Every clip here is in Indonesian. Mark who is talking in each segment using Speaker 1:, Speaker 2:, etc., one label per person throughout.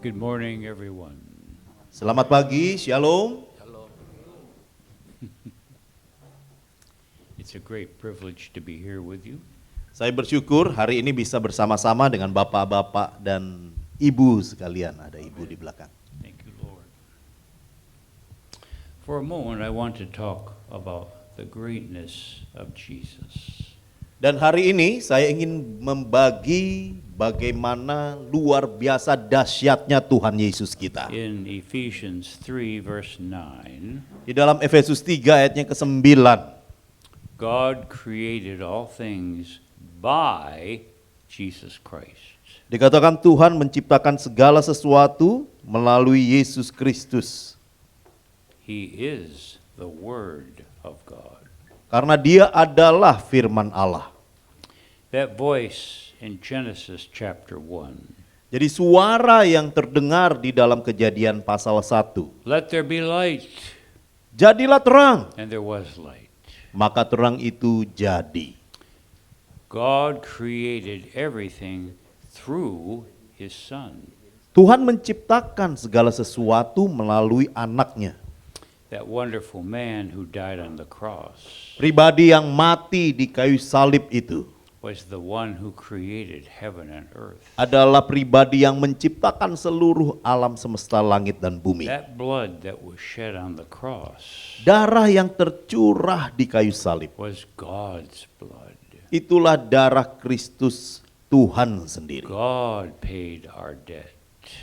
Speaker 1: Good morning, everyone.
Speaker 2: Selamat pagi, Shalom.
Speaker 1: It's a great privilege to be here with you.
Speaker 2: Saya bersyukur hari ini bisa bersama-sama dengan bapak-bapak dan ibu sekalian. Ada ibu di belakang.
Speaker 1: Thank you, Lord. For a moment, I want to talk about the greatness of Jesus.
Speaker 2: Dan hari ini saya ingin membagi bagaimana luar biasa dahsyatnya Tuhan Yesus kita.
Speaker 1: In Ephesians 3, verse 9,
Speaker 2: Di dalam Efesus 3 ayatnya ke-9.
Speaker 1: God created all things by Jesus Christ.
Speaker 2: Dikatakan Tuhan menciptakan segala sesuatu melalui Yesus Kristus.
Speaker 1: He is the Word of God.
Speaker 2: Karena dia adalah firman Allah.
Speaker 1: That voice in Genesis chapter 1,
Speaker 2: Jadi suara yang terdengar di dalam Kejadian pasal 1.
Speaker 1: let there be light,
Speaker 2: Jadilah terang,
Speaker 1: and there was light.
Speaker 2: maka terang itu jadi.
Speaker 1: God created everything through His Son.
Speaker 2: Tuhan menciptakan segala sesuatu melalui anaknya.
Speaker 1: That wonderful man who died on the cross
Speaker 2: Pribadi yang mati di kayu salib itu
Speaker 1: was the one who created heaven and earth.
Speaker 2: adalah pribadi yang menciptakan seluruh alam semesta langit dan bumi.
Speaker 1: That blood that was shed on the cross
Speaker 2: Darah yang tercurah di kayu salib,
Speaker 1: was God's blood.
Speaker 2: itulah darah Kristus Tuhan sendiri.
Speaker 1: God paid our debt.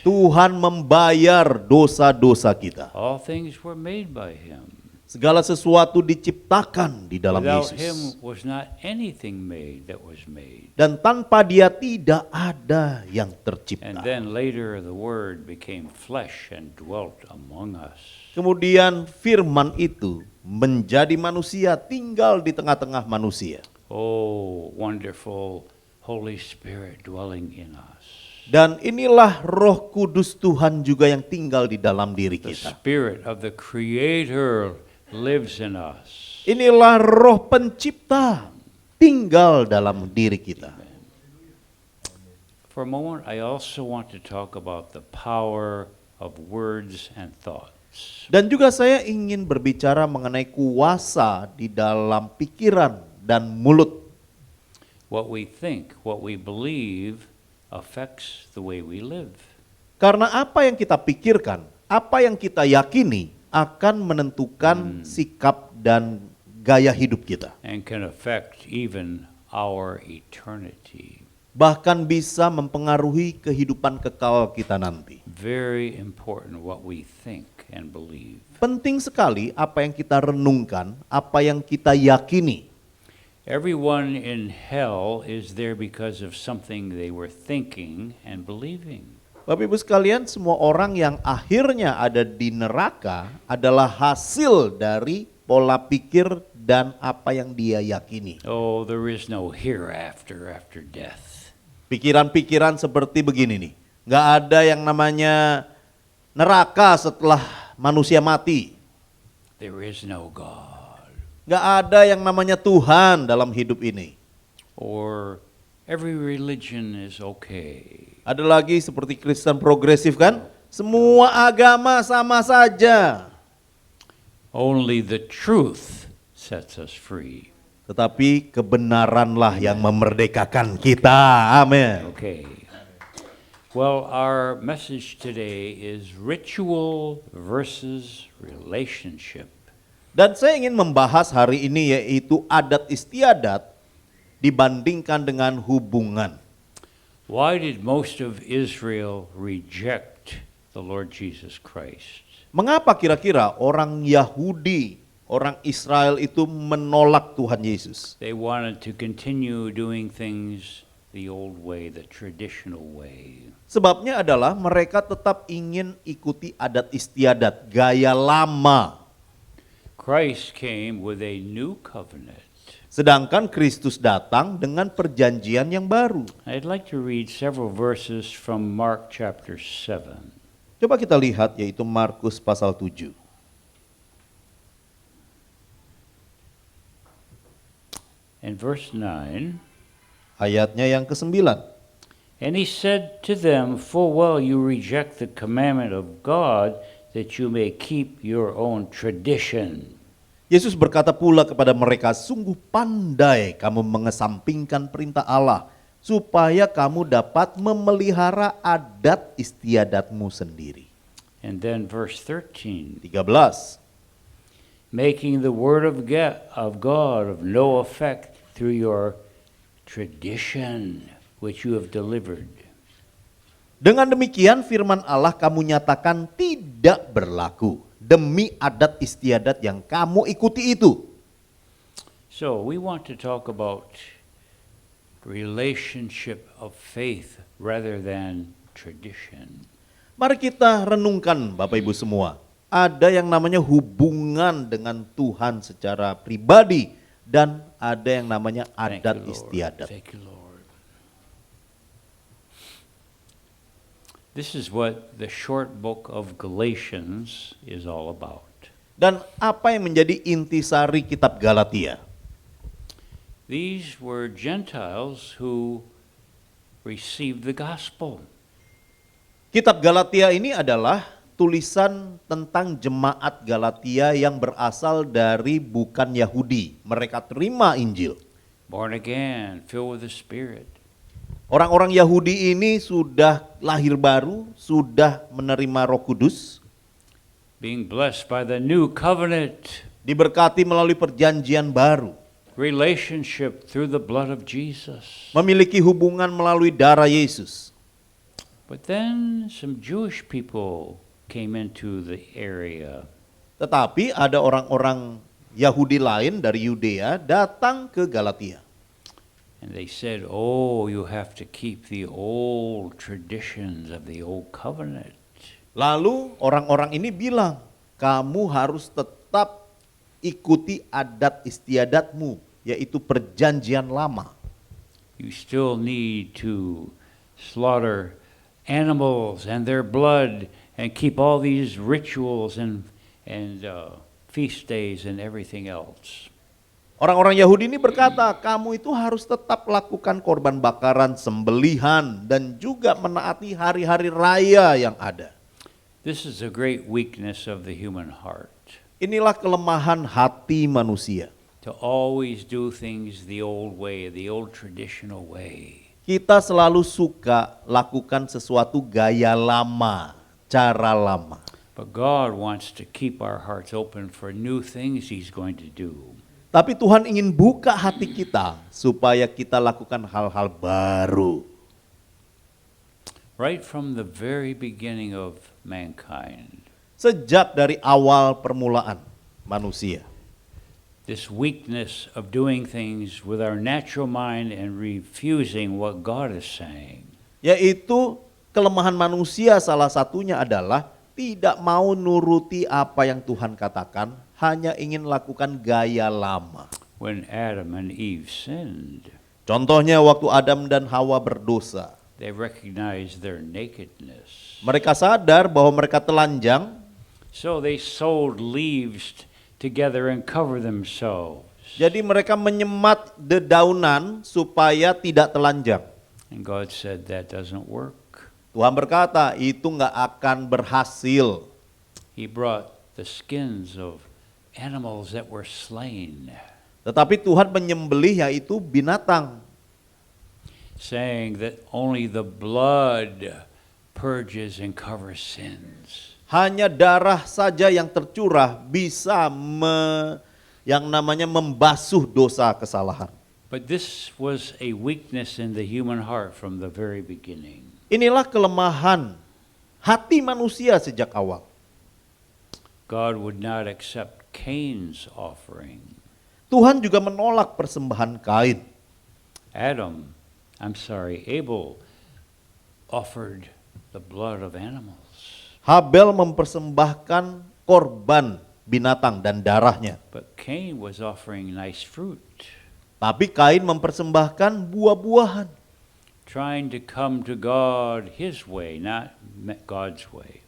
Speaker 2: Tuhan membayar dosa-dosa kita.
Speaker 1: All things were made by Him.
Speaker 2: Segala sesuatu diciptakan di dalam
Speaker 1: Without
Speaker 2: Yesus.
Speaker 1: Him was not anything made that was made.
Speaker 2: Dan tanpa dia tidak ada yang tercipta.
Speaker 1: And then later the Word became flesh and dwelt among us.
Speaker 2: Kemudian firman itu menjadi manusia, tinggal di tengah-tengah manusia.
Speaker 1: Oh, wonderful Holy Spirit dwelling in us.
Speaker 2: Dan inilah Roh Kudus Tuhan juga yang tinggal di dalam diri
Speaker 1: The
Speaker 2: kita.
Speaker 1: Spirit of the Creator lives in us.
Speaker 2: Inilah Roh Pencipta tinggal dalam diri kita.
Speaker 1: For a moment, I also want to talk about the power of words and thoughts.
Speaker 2: Dan juga saya ingin berbicara mengenai kuasa di dalam pikiran dan mulut.
Speaker 1: What we think, what we believe, affects the way we live.
Speaker 2: Karena apa yang kita pikirkan, apa yang kita yakini akan menentukan sikap dan gaya hidup kita.
Speaker 1: And can affect even our eternity.
Speaker 2: Bahkan bisa mempengaruhi kehidupan kekal kita nanti.
Speaker 1: Very important what we think and believe.
Speaker 2: Penting sekali apa yang kita renungkan, apa yang kita yakini.
Speaker 1: Everyone in hell is there because of something they were thinking and believing.
Speaker 2: Bapak Ibu sekalian, semua orang yang akhirnya ada di neraka adalah hasil dari pola pikir dan apa yang dia yakini.
Speaker 1: Oh, there is no hereafter after death.
Speaker 2: Pikiran-pikiran seperti begini nih, nggak ada yang namanya neraka setelah manusia mati.
Speaker 1: There is no God.
Speaker 2: Nggak ada yang namanya Tuhan dalam hidup ini.
Speaker 1: Or every religion is okay.
Speaker 2: Ada lagi seperti Kristen progresif kan, semua agama sama saja.
Speaker 1: Only the truth sets us free.
Speaker 2: Tetapi kebenaranlah yang memerdekakan kita. Amin.
Speaker 1: Okay. Well, our message today is ritual versus relationship.
Speaker 2: Dan saya ingin membahas hari ini yaitu adat istiadat dibandingkan dengan hubungan.
Speaker 1: Why did most of Israel reject the Lord Jesus Christ?
Speaker 2: Mengapa kira-kira orang Yahudi, orang Israel itu menolak Tuhan Yesus?
Speaker 1: They wanted to continue doing things the old way, the traditional way.
Speaker 2: Sebabnya adalah mereka tetap ingin ikuti adat istiadat, gaya lama.
Speaker 1: Christ came with a new covenant.
Speaker 2: Sedangkan Kristus datang dengan perjanjian yang baru.
Speaker 1: I'd like to read several verses from Mark chapter 7.
Speaker 2: Coba kita lihat yaitu Markus pasal 7.
Speaker 1: In verse 9,
Speaker 2: Ayatnya yang ke-9.
Speaker 1: And he said to them, full well you reject the commandment of God, that you may keep your own tradition.
Speaker 2: Yesus berkata pula kepada mereka, sungguh pandai kamu mengesampingkan perintah Allah, supaya kamu dapat memelihara adat istiadatmu sendiri.
Speaker 1: And then verse 13,
Speaker 2: 13.
Speaker 1: making the word of God of no effect through your tradition, which you have delivered.
Speaker 2: Dengan demikian firman Allah kamu nyatakan tidak berlaku demi adat istiadat yang kamu ikuti itu.
Speaker 1: So we want to talk about relationship of faith rather than tradition.
Speaker 2: Mari kita renungkan Bapak Ibu semua. Ada yang namanya hubungan dengan Tuhan secara pribadi dan ada yang namanya
Speaker 1: Thank
Speaker 2: adat
Speaker 1: you, Lord.
Speaker 2: istiadat.
Speaker 1: Thank you, Lord. This is what the short book of Galatians is all about.
Speaker 2: Dan apa yang menjadi intisari kitab Galatia?
Speaker 1: These were Gentiles who received the gospel.
Speaker 2: Kitab Galatia ini adalah tulisan tentang jemaat Galatia yang berasal dari bukan Yahudi. Mereka terima Injil.
Speaker 1: Born again, filled with the Spirit.
Speaker 2: Orang-orang Yahudi ini sudah lahir baru, sudah menerima Roh Kudus,
Speaker 1: Being blessed by the new covenant.
Speaker 2: diberkati melalui perjanjian baru,
Speaker 1: Relationship through the blood of Jesus.
Speaker 2: memiliki hubungan melalui darah Yesus.
Speaker 1: But then some Jewish people came into the area.
Speaker 2: Tetapi ada orang-orang Yahudi lain dari Yudea datang ke Galatia.
Speaker 1: And they said, oh, you have to keep the old traditions of the old covenant.
Speaker 2: Lalu orang-orang ini bilang, kamu harus tetap ikuti adat istiadatmu, yaitu perjanjian lama.
Speaker 1: You still need to slaughter animals and their blood and keep all these rituals and feast days and everything else.
Speaker 2: Orang-orang Yahudi ini berkata, kamu itu harus tetap lakukan korban bakaran, sembelihan, dan juga menaati hari-hari raya yang ada.
Speaker 1: This is a great weakness of the human heart,
Speaker 2: Inilah kelemahan hati manusia.
Speaker 1: to always do things the old way, the old traditional way.
Speaker 2: Kita selalu suka lakukan sesuatu gaya lama, cara lama.
Speaker 1: But God wants to keep our hearts open for new things He's going to do.
Speaker 2: Tapi Tuhan ingin buka hati kita supaya kita lakukan hal-hal baru.
Speaker 1: Right from the very beginning of mankind,
Speaker 2: Sejak dari awal permulaan manusia.
Speaker 1: this weakness of doing things with our natural mind and refusing what God is saying.
Speaker 2: Yaitu kelemahan manusia salah satunya adalah tidak mau nuruti apa yang Tuhan katakan, hanya ingin lakukan gaya lama.
Speaker 1: When Adam and Eve sinned,
Speaker 2: Contohnya waktu Adam dan Hawa berdosa.
Speaker 1: they recognized their nakedness.
Speaker 2: Mereka sadar bahwa mereka telanjang,
Speaker 1: So they sewed leaves together and cover themselves.
Speaker 2: jadi mereka menyemat dedaunan supaya tidak telanjang.
Speaker 1: And God said that doesn't work.
Speaker 2: Tuhan berkata, itu nggak akan berhasil.
Speaker 1: He brought the skins of animals that were slain,
Speaker 2: Tetapi Tuhan menyembelih yaitu binatang.
Speaker 1: saying that only the blood purges and covers sins.
Speaker 2: Hanya darah saja yang tercurah bisa yang namanya membasuh dosa kesalahan.
Speaker 1: But this was a weakness in the human heart from the very beginning.
Speaker 2: Inilah kelemahan hati manusia sejak awal.
Speaker 1: God would not accept Cain's offering.
Speaker 2: Tuhan juga menolak persembahan Kain.
Speaker 1: Abel offered the blood of animals.
Speaker 2: Habel mempersembahkan korban binatang dan darahnya.
Speaker 1: But Cain was offering nice fruit,
Speaker 2: Tapi Kain mempersembahkan buah-buahan.
Speaker 1: trying to come to God his way, not God's way.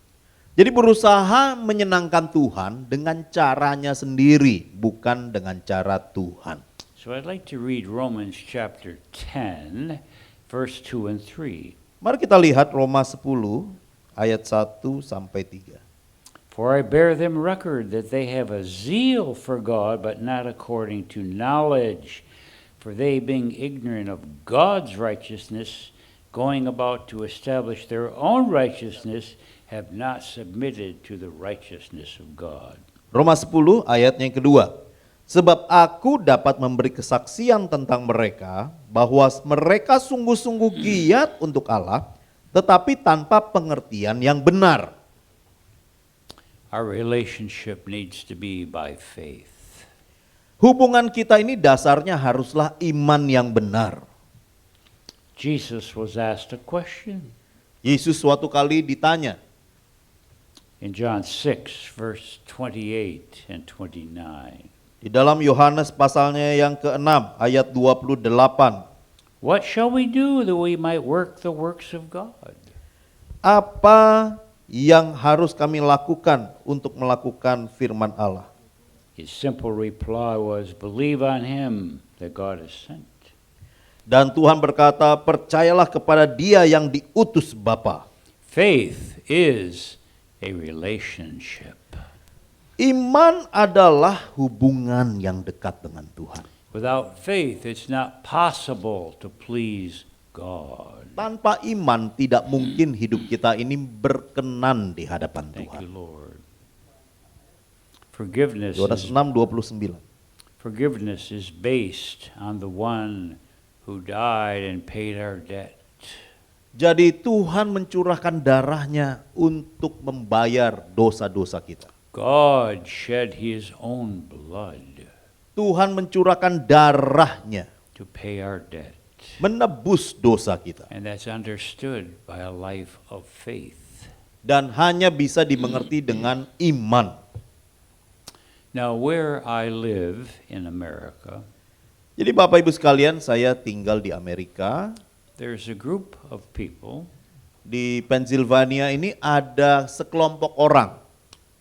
Speaker 2: Jadi berusaha menyenangkan Tuhan dengan caranya sendiri, bukan dengan cara Tuhan.
Speaker 1: So I'd like to read Romans chapter 10, verse 2 and 3.
Speaker 2: Mari kita lihat Roma 10 ayat 1 sampai 3.
Speaker 1: For I bear them record that they have a zeal for God, but not according to knowledge. For they, being ignorant of God's righteousness, going about to establish their own righteousness, have not submitted to the righteousness of God.
Speaker 2: Roma 10 ayatnya yang kedua. Sebab aku dapat memberi kesaksian tentang mereka bahwa mereka sungguh-sungguh giat untuk Allah, tetapi tanpa pengertian yang benar.
Speaker 1: Our relationship needs to be by faith.
Speaker 2: Hubungan kita ini dasarnya haruslah iman yang benar.
Speaker 1: Jesus was asked a question
Speaker 2: Yesus suatu kali ditanya
Speaker 1: in John 6, verse 28 and 29.
Speaker 2: di dalam Yohanes pasalnya yang ke-6 ayat 28.
Speaker 1: What shall we do that we might work the works of God?
Speaker 2: Apa yang harus kami lakukan untuk melakukan firman Allah?
Speaker 1: His simple reply was, believe on him that God has sent.
Speaker 2: Dan Tuhan berkata, percayalah kepada Dia yang diutus Bapa.
Speaker 1: Faith is a relationship.
Speaker 2: Iman adalah hubungan yang dekat dengan Tuhan.
Speaker 1: Without faith, it's not possible to please God.
Speaker 2: Tanpa iman tidak mungkin hidup kita ini berkenan di hadapan
Speaker 1: Thank
Speaker 2: Tuhan.
Speaker 1: you, Lord. Forgiveness
Speaker 2: Yohanes
Speaker 1: is,
Speaker 2: 6:29.
Speaker 1: forgiveness is based on the one who died and paid our debt.
Speaker 2: Jadi Tuhan mencurahkan darahnya untuk membayar dosa-dosa kita.
Speaker 1: God shed his own blood
Speaker 2: Tuhan mencurahkan darahnya
Speaker 1: to pay our debt.
Speaker 2: menebus dosa kita.
Speaker 1: And that's understood by a life of faith.
Speaker 2: Dan hanya bisa dimengerti dengan iman.
Speaker 1: Now, where I live in America,
Speaker 2: Jadi Bapak Ibu sekalian, saya tinggal di Amerika.
Speaker 1: there's a group of people
Speaker 2: Di Pennsylvania ini ada sekelompok orang.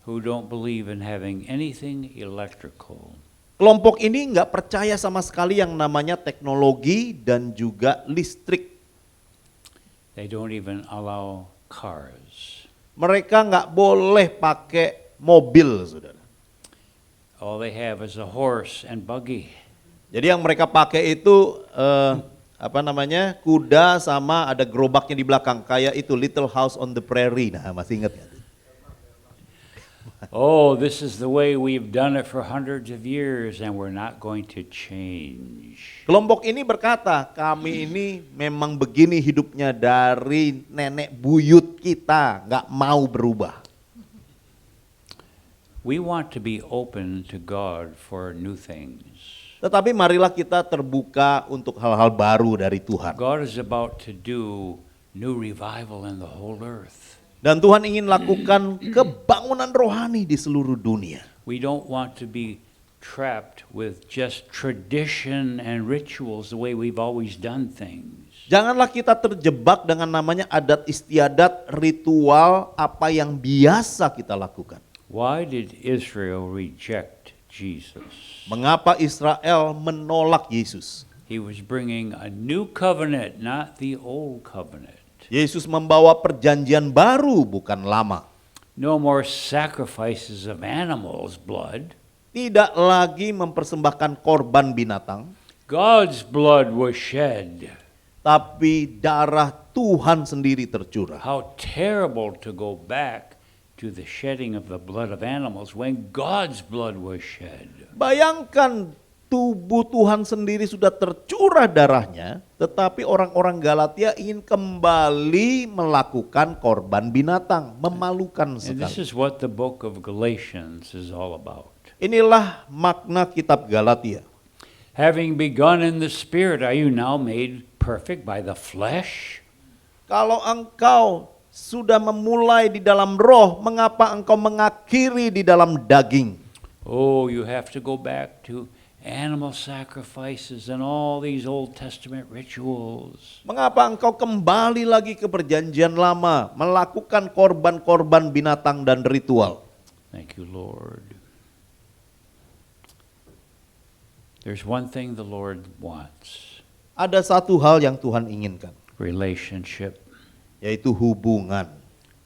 Speaker 1: who don't believe in having anything electrical.
Speaker 2: Kelompok ini nggak percaya sama sekali yang namanya teknologi dan juga listrik.
Speaker 1: They don't even allow cars.
Speaker 2: Mereka nggak boleh pakai mobil, saudara.
Speaker 1: All they have is a horse and buggy.
Speaker 2: Jadi yang mereka pakai itu kuda sama ada gerobaknya di belakang, kayak itu Little House on the Prairie. Nah, masih ingat ya?
Speaker 1: Oh, this is the way we've done it for hundreds of years and we're not going to change.
Speaker 2: Kelompok ini berkata, kami ini memang begini hidupnya dari nenek buyut kita, nggak mau berubah.
Speaker 1: We want to be open to God for new things.
Speaker 2: Tetapi marilah kita terbuka untuk hal-hal baru dari Tuhan.
Speaker 1: God is about to do new revival in the whole earth.
Speaker 2: Dan Tuhan ingin lakukan kebangunan rohani di seluruh dunia.
Speaker 1: We don't want to be trapped with just tradition and rituals the way we've always done things.
Speaker 2: Janganlah kita terjebak dengan namanya adat istiadat, ritual, apa yang biasa kita lakukan.
Speaker 1: Why did Israel reject Jesus?
Speaker 2: Mengapa Israel menolak Yesus?
Speaker 1: He was bringing a new covenant, not the old covenant.
Speaker 2: Yesus membawa perjanjian baru, bukan lama.
Speaker 1: No more sacrifices of animals' blood.
Speaker 2: Tidak lagi mempersembahkan korban binatang,
Speaker 1: God's blood was shed.
Speaker 2: tapi darah Tuhan sendiri tercurah.
Speaker 1: How terrible to go back to the shedding of the blood of animals when God's blood was shed.
Speaker 2: Bayangkan tubuh Tuhan sendiri sudah tercurah darahnya, tetapi orang-orang Galatia ingin kembali melakukan korban binatang. Memalukan
Speaker 1: And this
Speaker 2: sekali.
Speaker 1: is what the book of Galatians is all about.
Speaker 2: Inilah makna kitab Galatia.
Speaker 1: Having begun in the Spirit, are you now made perfect by the flesh?
Speaker 2: Kalau engkau sudah memulai di dalam roh, mengapa engkau mengakhiri di dalam daging?
Speaker 1: Oh, you have to go back to animal sacrifices and all these Old Testament rituals.
Speaker 2: Mengapa engkau kembali lagi ke perjanjian lama, melakukan korban-korban binatang dan ritual?
Speaker 1: Thank you, Lord. There's one thing the Lord wants.
Speaker 2: Ada satu hal yang Tuhan inginkan,
Speaker 1: Relationship.
Speaker 2: yaitu hubungan.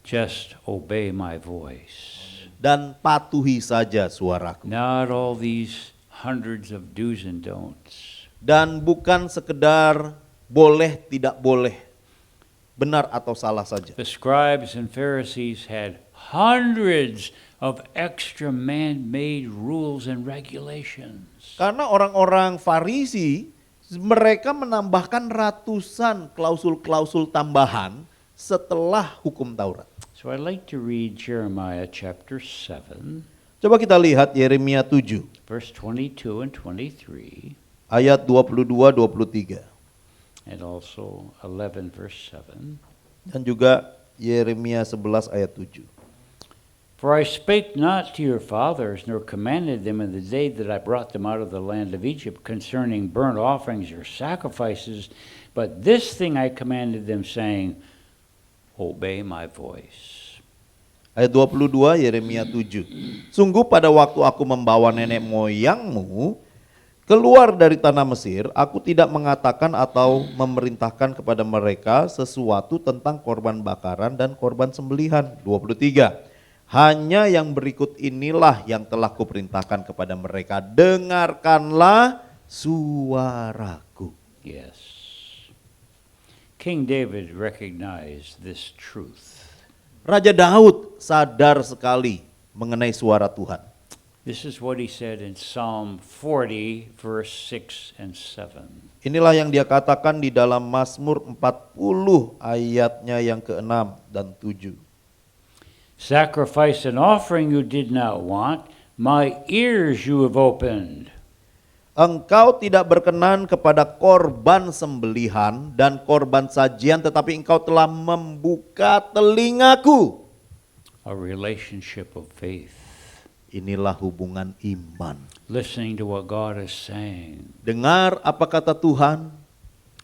Speaker 1: Just obey my voice.
Speaker 2: Dan patuhi saja suaraku.
Speaker 1: Not all these hundreds of do's and don'ts.
Speaker 2: Dan bukan sekedar boleh tidak boleh, benar atau salah saja.
Speaker 1: The scribes and Pharisees had hundreds of extra man-made rules and regulations.
Speaker 2: Karena orang-orang Farisi, mereka menambahkan ratusan klausul-klausul tambahan setelah hukum Taurat.
Speaker 1: So I'd like to read Jeremiah chapter 7,
Speaker 2: Coba kita lihat Yeremia 7
Speaker 1: verse 22 and 23,
Speaker 2: ayat 22-23
Speaker 1: and also 11 verse 7.
Speaker 2: dan juga Yeremia 11 ayat 7.
Speaker 1: For I spake not to your fathers, nor commanded them in the day that I brought them out of the land of Egypt concerning burnt offerings or sacrifices, but this thing I commanded them, saying, Obey my voice.
Speaker 2: Ayat 22 Yeremia 7. Sungguh pada waktu aku membawa nenek moyangmu keluar dari tanah Mesir, aku tidak mengatakan atau memerintahkan kepada mereka sesuatu tentang korban bakaran dan korban sembelihan. 23. Hanya yang berikut inilah yang telah kuperintahkan kepada mereka, dengarkanlah suaraku.
Speaker 1: Yes. King David recognized this truth.
Speaker 2: Raja Daud sadar sekali mengenai suara Tuhan.
Speaker 1: This is what he said in Psalm 40, verse 6 and 7.
Speaker 2: Inilah yang dia katakan di dalam Mazmur 40 ayatnya yang ke-6 dan 7.
Speaker 1: Sacrifice and offering you did not want, my ears you have opened.
Speaker 2: Engkau tidak berkenan kepada korban sembelihan dan korban sajian, tetapi engkau telah membuka telingaku.
Speaker 1: A relationship of faith.
Speaker 2: Inilah hubungan iman.
Speaker 1: Listening to what God is saying.
Speaker 2: Dengar apa kata Tuhan,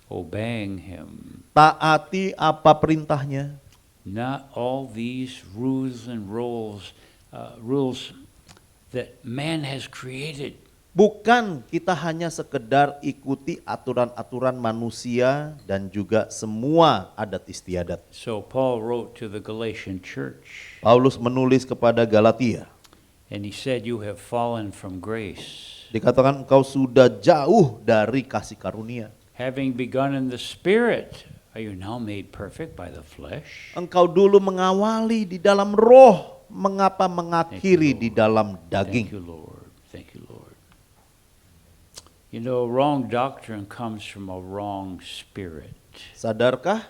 Speaker 1: Obeying Him.
Speaker 2: taati apa perintahnya.
Speaker 1: Not all these rules and rules that man has created.
Speaker 2: Bukan kita hanya sekedar ikuti aturan-aturan manusia dan juga semua adat istiadat.
Speaker 1: So Paul wrote to the Galatian church,
Speaker 2: Paulus menulis kepada Galatia.
Speaker 1: and he said, you have fallen from grace.
Speaker 2: Dikatakan engkau sudah jauh dari kasih karunia.
Speaker 1: Having begun in the Spirit, are you now made perfect by the flesh?
Speaker 2: Engkau dulu mengawali di dalam roh, mengapa mengakhiri di dalam daging?
Speaker 1: Thank you, Lord. Thank you, Lord. You know, wrong doctrine comes from a wrong spirit.
Speaker 2: Sadarkah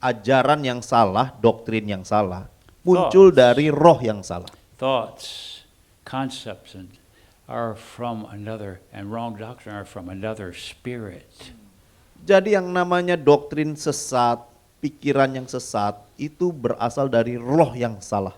Speaker 2: ajaran yang salah, doktrin yang salah muncul dari roh yang salah.
Speaker 1: Thoughts, concepts, are from another, and wrong doctrine are from another spirit.
Speaker 2: Jadi yang namanya doktrin sesat, pikiran yang sesat itu berasal dari roh yang salah.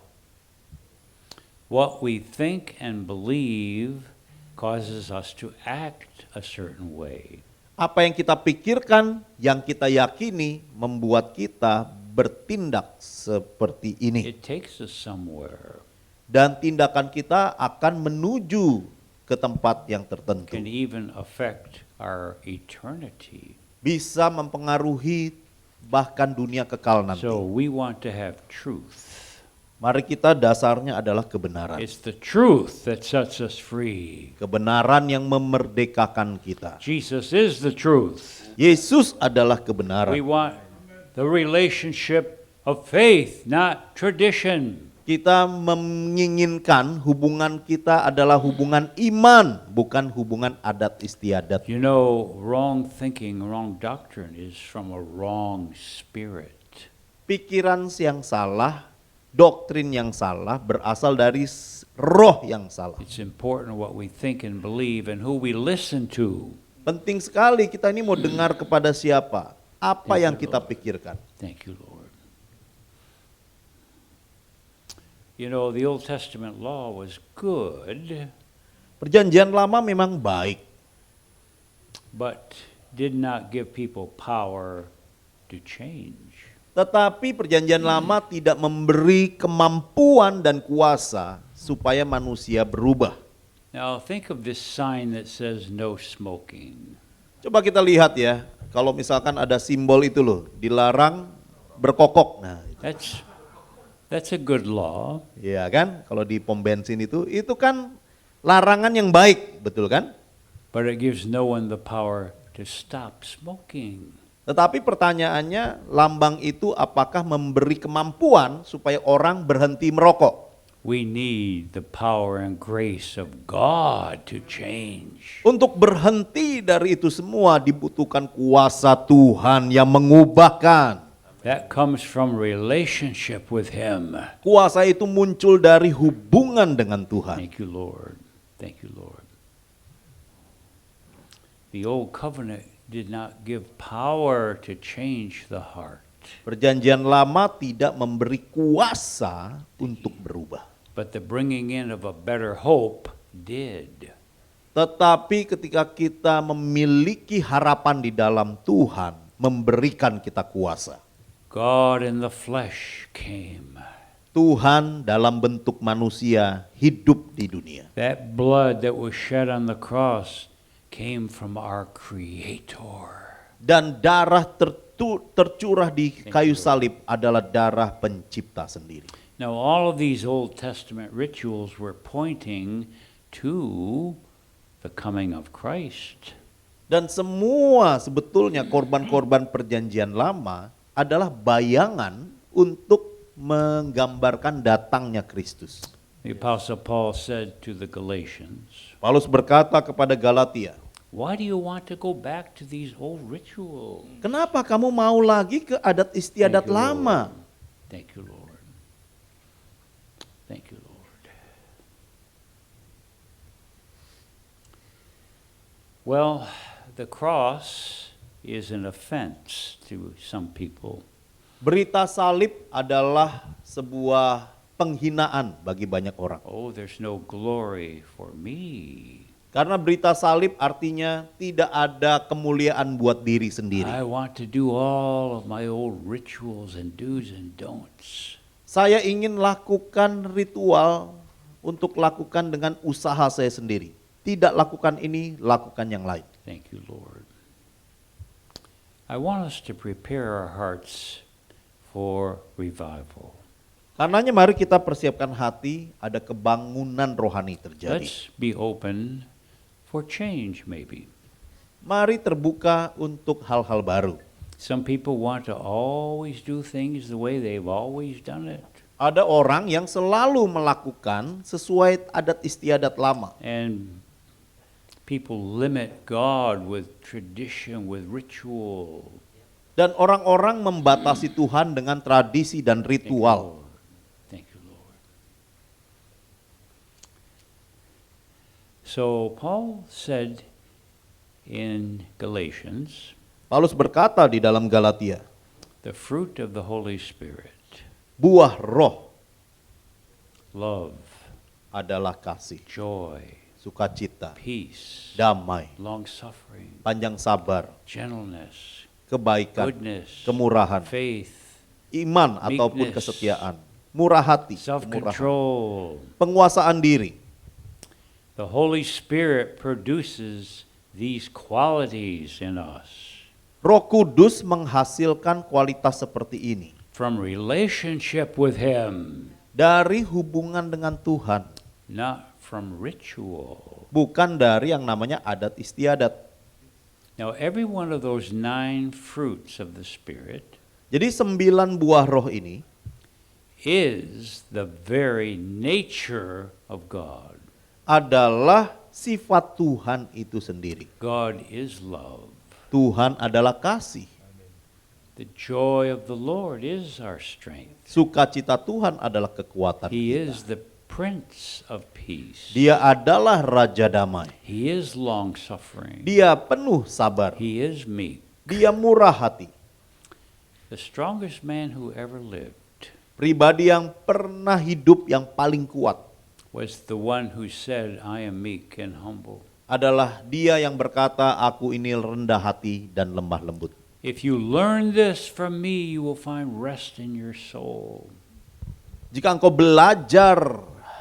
Speaker 1: What we think and believe causes us to act a certain way.
Speaker 2: Apa yang kita pikirkan, yang kita yakini membuat kita bertindak seperti ini.
Speaker 1: It takes us somewhere.
Speaker 2: Dan tindakan kita akan menuju ke tempat yang tertentu.
Speaker 1: Can even affect our eternity.
Speaker 2: Bisa mempengaruhi bahkan dunia kekal nanti.
Speaker 1: So we want to have truth.
Speaker 2: Mari kita dasarnya adalah kebenaran.
Speaker 1: It's the truth that sets us free.
Speaker 2: Kebenaran yang memerdekakan kita.
Speaker 1: Jesus is the truth.
Speaker 2: Yesus adalah kebenaran.
Speaker 1: We want the relationship of faith, not tradition.
Speaker 2: Kita menginginkan hubungan kita adalah hubungan iman, bukan hubungan adat istiadat.
Speaker 1: You know, wrong thinking, wrong doctrine is from a wrong spirit.
Speaker 2: Pikiran yang salah, doktrin yang salah berasal dari roh yang salah.
Speaker 1: It's important what we think and believe and who we listen to.
Speaker 2: Penting sekali kita ini mau dengar kepada siapa, apa yang kita pikirkan.
Speaker 1: Thank you, Lord. You know, the Old Testament law was good,
Speaker 2: Perjanjian lama memang baik,
Speaker 1: but did not give people power to change.
Speaker 2: tetapi perjanjian lama tidak memberi kemampuan dan kuasa supaya manusia berubah.
Speaker 1: Now think of this sign that says no smoking.
Speaker 2: Coba kita lihat ya, kalau misalkan ada simbol itu loh, dilarang berkokok. Nah,
Speaker 1: That's a good law,
Speaker 2: ya kan? Kalau di pom bensin itu kan larangan yang baik, betul kan?
Speaker 1: but it gives no one the power to stop smoking.
Speaker 2: Tetapi pertanyaannya, lambang itu apakah memberi kemampuan supaya orang berhenti merokok?
Speaker 1: We need the power and grace of God to change.
Speaker 2: Untuk berhenti dari itu semua dibutuhkan kuasa Tuhan yang mengubahkan.
Speaker 1: That comes from relationship with Him.
Speaker 2: Kuasa itu muncul dari hubungan dengan Tuhan.
Speaker 1: Thank you, Lord. Thank you, Lord. The old covenant did not give power to change the heart,
Speaker 2: Perjanjian lama tidak memberi kuasa untuk berubah.
Speaker 1: but the bringing in of a better hope did.
Speaker 2: Tetapi ketika kita memiliki harapan di dalam Tuhan, memberikan kita kuasa.
Speaker 1: God in the flesh came.
Speaker 2: Tuhan dalam bentuk manusia hidup di dunia.
Speaker 1: That blood that was shed on the cross came from our Creator.
Speaker 2: Dan darah tercurah di kayu salib adalah darah pencipta sendiri.
Speaker 1: Now, all of these Old Testament rituals were pointing to the coming of Christ.
Speaker 2: Dan semua sebetulnya korban-korban perjanjian lama adalah bayangan untuk menggambarkan datangnya Kristus.
Speaker 1: The Apostle Paul said to the Galatians,
Speaker 2: Paulus berkata kepada Galatia,
Speaker 1: "Why do you want to go back to these old rituals?"
Speaker 2: kenapa kamu mau lagi ke adat istiadat
Speaker 1: Thank you,
Speaker 2: lama?
Speaker 1: Lord. Thank you, Lord. Thank you, Lord. Well, the cross is an offense to some people.
Speaker 2: Berita salib adalah sebuah penghinaan bagi banyak orang.
Speaker 1: Oh, there's no glory for me.
Speaker 2: Karena berita salib artinya tidak ada kemuliaan buat diri sendiri.
Speaker 1: I want to do all of my old rituals and do's and don'ts.
Speaker 2: Saya ingin lakukan ritual untuk lakukan dengan usaha saya sendiri. Tidak lakukan ini, lakukan yang lain.
Speaker 1: Thank you, Lord. I want us to prepare our hearts for revival.
Speaker 2: Karenanya mari kita persiapkan hati, ada kebangunan rohani terjadi.
Speaker 1: Let's be open for change, maybe.
Speaker 2: Mari terbuka untuk hal-hal baru.
Speaker 1: Some people want to always do things the way they've always done it.
Speaker 2: Ada orang yang selalu melakukan sesuai adat istiadat lama.
Speaker 1: And people limit God with tradition, with ritual.
Speaker 2: Dan orang-orang membatasi Tuhan dengan tradisi dan
Speaker 1: Thank you,
Speaker 2: ritual.
Speaker 1: Lord. Thank you, Lord. So Paul said in Galatians,
Speaker 2: Paulus berkata di dalam Galatia,
Speaker 1: the fruit of the Holy Spirit,
Speaker 2: buah roh
Speaker 1: love,
Speaker 2: adalah kasih,
Speaker 1: joy,
Speaker 2: sukacita,
Speaker 1: peace,
Speaker 2: damai,
Speaker 1: long-suffering,
Speaker 2: panjang sabar,
Speaker 1: gentleness,
Speaker 2: kebaikan,
Speaker 1: goodness,
Speaker 2: kemurahan,
Speaker 1: faith,
Speaker 2: iman ataupun
Speaker 1: meekness,
Speaker 2: kesetiaan, murah hati, kemurahan,
Speaker 1: self-control.
Speaker 2: penguasaan diri.
Speaker 1: The Holy Spirit produces these qualities in us
Speaker 2: Roh Kudus menghasilkan kualitas seperti ini
Speaker 1: from relationship with Him,
Speaker 2: dari hubungan dengan Tuhan,
Speaker 1: not from ritual.
Speaker 2: bukan dari yang namanya adat istiadat.
Speaker 1: Now, every one of those 9 fruits of the Spirit
Speaker 2: Jadi 9 buah roh ini
Speaker 1: is the very nature of God.
Speaker 2: adalah sifat Tuhan itu sendiri.
Speaker 1: God is love.
Speaker 2: Tuhan adalah kasih.
Speaker 1: The joy of the Lord is our strength.
Speaker 2: Sukacita Tuhan adalah kekuatan
Speaker 1: He
Speaker 2: kita.
Speaker 1: is the Prince of Peace.
Speaker 2: Dia adalah Raja Damai.
Speaker 1: He is long-suffering.
Speaker 2: Dia penuh sabar.
Speaker 1: He is meek.
Speaker 2: Dia murah hati.
Speaker 1: The strongest man who ever lived
Speaker 2: Pribadi yang pernah hidup yang paling kuat
Speaker 1: was the one who said, I am meek and humble.
Speaker 2: adalah dia yang berkata, aku ini rendah hati dan lemah lembut.
Speaker 1: If you learn this from me, you will find rest in your soul.
Speaker 2: Jika engkau belajar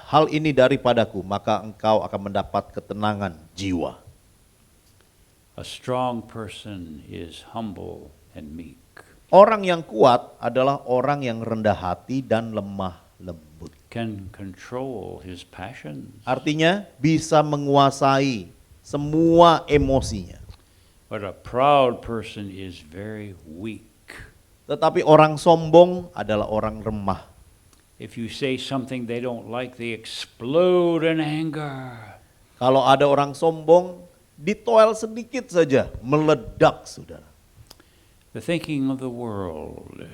Speaker 2: hal ini daripadaku, maka engkau akan mendapat ketenangan jiwa.
Speaker 1: A strong person is humble and meek.
Speaker 2: Orang yang kuat adalah orang yang rendah hati dan lemah lembut.
Speaker 1: can control his passions.
Speaker 2: Artinya bisa menguasai semua emosinya.
Speaker 1: But a proud person is very weak.
Speaker 2: Tetapi orang sombong adalah orang remah.
Speaker 1: If you say something they don't like, they explode in anger.
Speaker 2: Kalau ada orang sombong, ditoel sedikit saja, meledak saudara.
Speaker 1: The thinking of the world.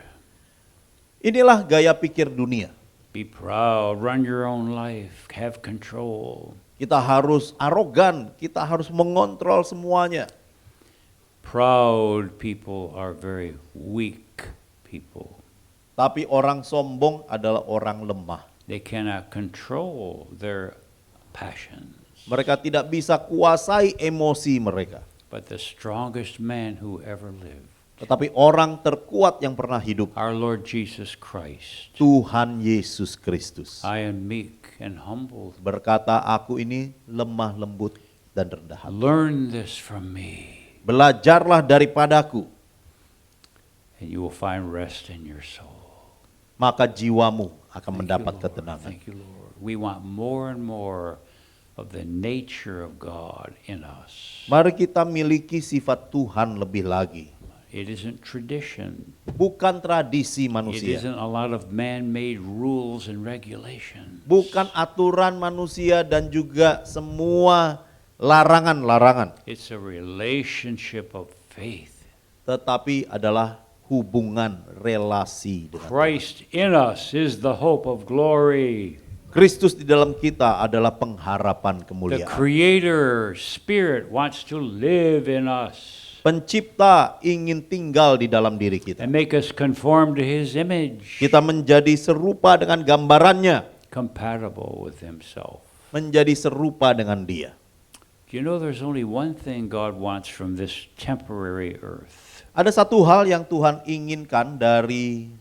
Speaker 2: Inilah gaya pikir dunia.
Speaker 1: Be proud, run your own life, have control.
Speaker 2: Kita harus arogan, kita harus mengontrol semuanya.
Speaker 1: Proud people are very weak people.
Speaker 2: Tapi orang sombong adalah orang lemah.
Speaker 1: They cannot control their passions.
Speaker 2: Mereka tidak bisa kuasai emosi mereka.
Speaker 1: But the strongest man who ever lived,
Speaker 2: Tetapi orang terkuat yang pernah hidup,
Speaker 1: our Lord Jesus Christ,
Speaker 2: Tuhan Yesus Kristus,
Speaker 1: I am meek and humble.
Speaker 2: berkata, aku ini lemah lembut dan rendah hati.
Speaker 1: Learn this from me,
Speaker 2: Belajarlah daripadaku,
Speaker 1: and you will find rest in your soul.
Speaker 2: maka jiwamu akan
Speaker 1: Thank you,
Speaker 2: mendapat
Speaker 1: Lord.
Speaker 2: ketenangan.
Speaker 1: Thank you, Lord. We want more and more of the nature of God in us.
Speaker 2: Mari kita miliki sifat Tuhan lebih lagi.
Speaker 1: It isn't tradition.
Speaker 2: Bukan tradisi
Speaker 1: It
Speaker 2: manusia.
Speaker 1: isn't a lot of man-made rules and regulations.
Speaker 2: Bukan aturan manusia dan juga semua larangan-larangan.
Speaker 1: It's a relationship of faith.
Speaker 2: Tetapi adalah hubungan relasi dengan Tuhan.
Speaker 1: Christ in us is the hope of glory.
Speaker 2: Kristus di dalam kita adalah pengharapan
Speaker 1: The
Speaker 2: kemuliaan.
Speaker 1: Creator Spirit wants to live in us
Speaker 2: Pencipta ingin tinggal di dalam diri kita.
Speaker 1: and make us conform to His image,
Speaker 2: Kita menjadi serupa dengan gambarannya,
Speaker 1: compatible with Himself.
Speaker 2: menjadi serupa dengan Dia.
Speaker 1: Do you know there's only one thing God wants from this temporary earth?
Speaker 2: Ada satu hal yang Tuhan inginkan dari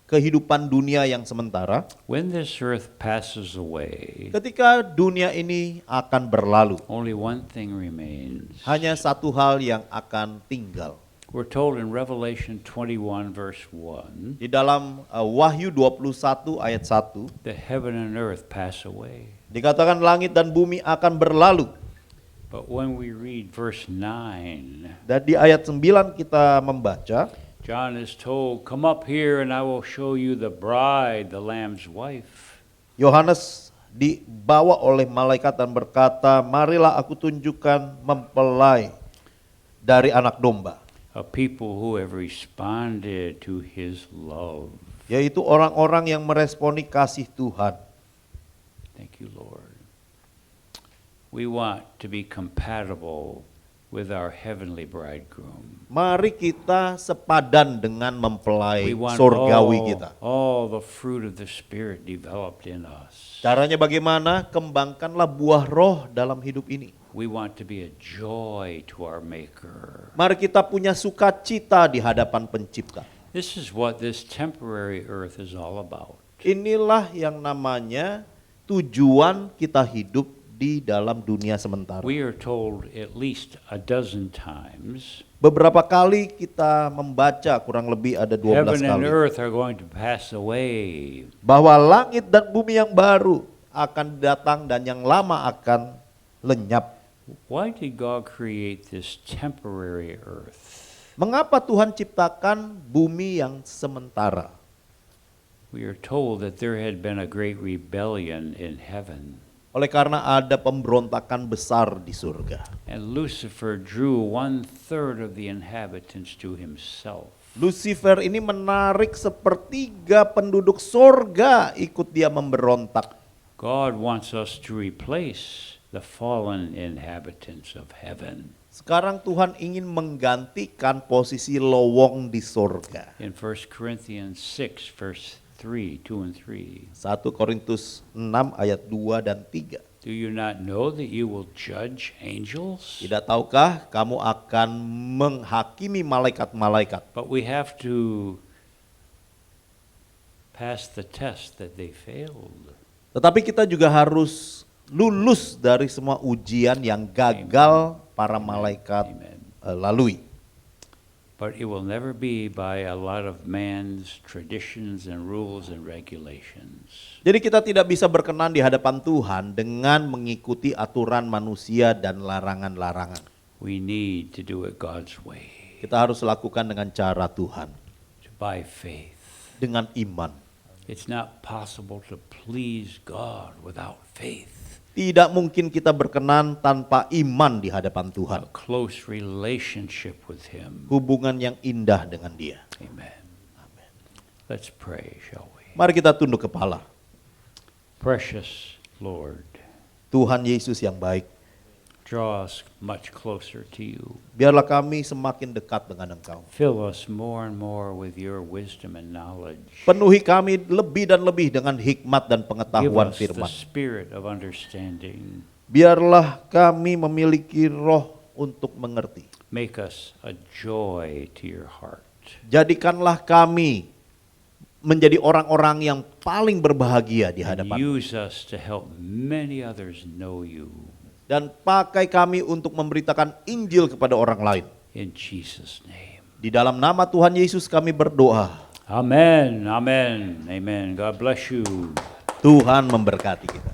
Speaker 2: kehidupan dunia yang sementara.
Speaker 1: When this earth passes away,
Speaker 2: Ketika dunia ini akan berlalu,
Speaker 1: only one thing remains.
Speaker 2: hanya satu hal yang akan tinggal.
Speaker 1: We're told in Revelation 21 verse 1,
Speaker 2: Di dalam Wahyu 21 ayat 1,
Speaker 1: the heaven and earth pass away.
Speaker 2: dikatakan langit dan bumi akan berlalu.
Speaker 1: But when we read verse 9,
Speaker 2: Dan di ayat 9 kita membaca,
Speaker 1: John is told, come up here and I will show you the bride, the Lamb's wife.
Speaker 2: Yohanes dibawa oleh malaikat dan berkata, marilah aku tunjukkan mempelai dari anak domba.
Speaker 1: A people who have responded to His love.
Speaker 2: Yaitu orang-orang yang meresponi kasih Tuhan.
Speaker 1: Thank you, Lord. We want to be compatible with our heavenly bridegroom.
Speaker 2: Mari kita sepadan dengan mempelai
Speaker 1: We want
Speaker 2: surgawi kita.
Speaker 1: all the fruit of the Spirit developed in us.
Speaker 2: Caranya bagaimana? Kembangkanlah buah roh dalam hidup ini.
Speaker 1: We want to be a joy to our Maker.
Speaker 2: Mari kita punya sukacita di hadapan pencipta.
Speaker 1: This is what this temporary earth is all about.
Speaker 2: Inilah yang namanya tujuan kita hidup di dalam dunia sementara.
Speaker 1: We are told at least a dozen times,
Speaker 2: Beberapa kali kita membaca, kurang lebih ada 12
Speaker 1: heaven and
Speaker 2: kali,
Speaker 1: earth are going to pass away.
Speaker 2: bahwa langit dan bumi yang baru akan datang dan yang lama akan lenyap.
Speaker 1: Why did God create this temporary earth?
Speaker 2: Mengapa Tuhan ciptakan bumi yang sementara?
Speaker 1: We are told that there had been a great rebellion in heaven,
Speaker 2: Oleh karena ada pemberontakan besar di surga.
Speaker 1: and Lucifer drew 1/3 of the inhabitants to himself.
Speaker 2: Lucifer ini menarik sepertiga penduduk surga ikut dia memberontak.
Speaker 1: God wants us to replace the fallen inhabitants of heaven.
Speaker 2: Sekarang Tuhan ingin menggantikan posisi lowong di surga.
Speaker 1: In 1 Corinthians 6, verse 3, 2 and 3.
Speaker 2: 1 Korintus 6 ayat 2 dan 3.
Speaker 1: Do you not know that you will judge angels?
Speaker 2: Tidak tahukah kamu akan menghakimi malaikat-malaikat?
Speaker 1: But we have to pass the test that they failed.
Speaker 2: Tetapi kita juga harus lulus dari semua ujian yang gagal para malaikat
Speaker 1: Amen.
Speaker 2: lalui.
Speaker 1: but it will never be by a lot of man's traditions and rules and regulations.
Speaker 2: Jadi kita tidak bisa berkenan di hadapan Tuhan dengan mengikuti aturan manusia dan larangan-larangan.
Speaker 1: We need to do it God's way,
Speaker 2: Kita harus lakukan dengan cara Tuhan,
Speaker 1: by faith.
Speaker 2: dengan iman.
Speaker 1: It's not possible to please God without faith.
Speaker 2: Tidak mungkin kita berkenan tanpa iman di hadapan
Speaker 1: A
Speaker 2: Tuhan.
Speaker 1: close relationship with Him.
Speaker 2: Hubungan yang indah dengan Dia.
Speaker 1: Amen. Let's pray, shall we?
Speaker 2: Mari kita tunduk kepala.
Speaker 1: Precious Lord,
Speaker 2: Tuhan Yesus yang baik,
Speaker 1: draw us much closer to you.
Speaker 2: biarlah kami semakin dekat dengan Engkau.
Speaker 1: Fill us more and more with your wisdom and knowledge.
Speaker 2: Penuhi kami lebih dan lebih dengan hikmat dan
Speaker 1: Give
Speaker 2: pengetahuan
Speaker 1: us the
Speaker 2: firman.
Speaker 1: spirit of understanding.
Speaker 2: Biarlah kami memiliki roh untuk mengerti.
Speaker 1: Make us a joy to your heart.
Speaker 2: Jadikanlah kami menjadi orang-orang yang paling berbahagia di
Speaker 1: And
Speaker 2: hadapan.
Speaker 1: use us to help many others know you.
Speaker 2: Dan pakai kami untuk memberitakan Injil kepada orang lain.
Speaker 1: In Jesus' name.
Speaker 2: Di dalam nama Tuhan Yesus kami berdoa.
Speaker 1: Amen. Amen. Amen. God bless you.
Speaker 2: Tuhan memberkati kita.